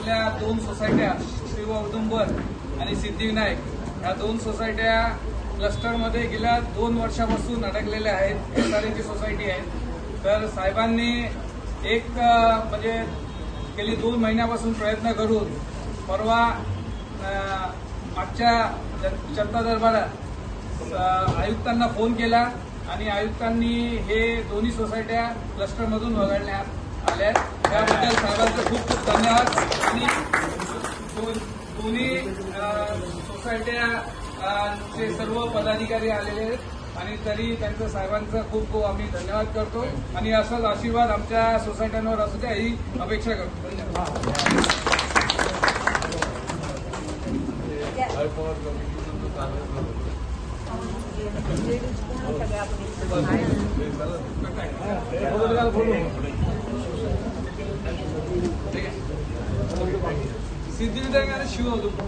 इथल्या 2 सोसायट्या शिव औदुंबर आणि सिद्धिविनायक या 2 सोसायट्या क्लस्टरमध्ये गेल्या 2 वर्षापासून अडकलेल्या आहेत. एसआरएची सोसायटी आहे. तर साहेबांनी एक म्हणजे गेली 2 महिन्यापासून प्रयत्न करून परवा मागच्या जनता दरबारात आयुक्तांना फोन केला आणि आयुक्तांनी हे दोन्ही सोसायट्या क्लस्टरमधून वगळण्यात आल्या. त्याबद्दल साहेबांचे खूप खूप धन्यवाद. आणि दोन्ही सोसायट्याचे सर्व पदाधिकारी आलेले आहेत आणि तरी त्यांचं साहेबांचा खूप खूप आम्ही धन्यवाद करतो आणि असाच आशीर्वाद आमच्या सोसायट्यांवर असू द्या ही अपेक्षा करतो. धन्यवाद. सिद्धिविनायक आणि शिव औदुंबर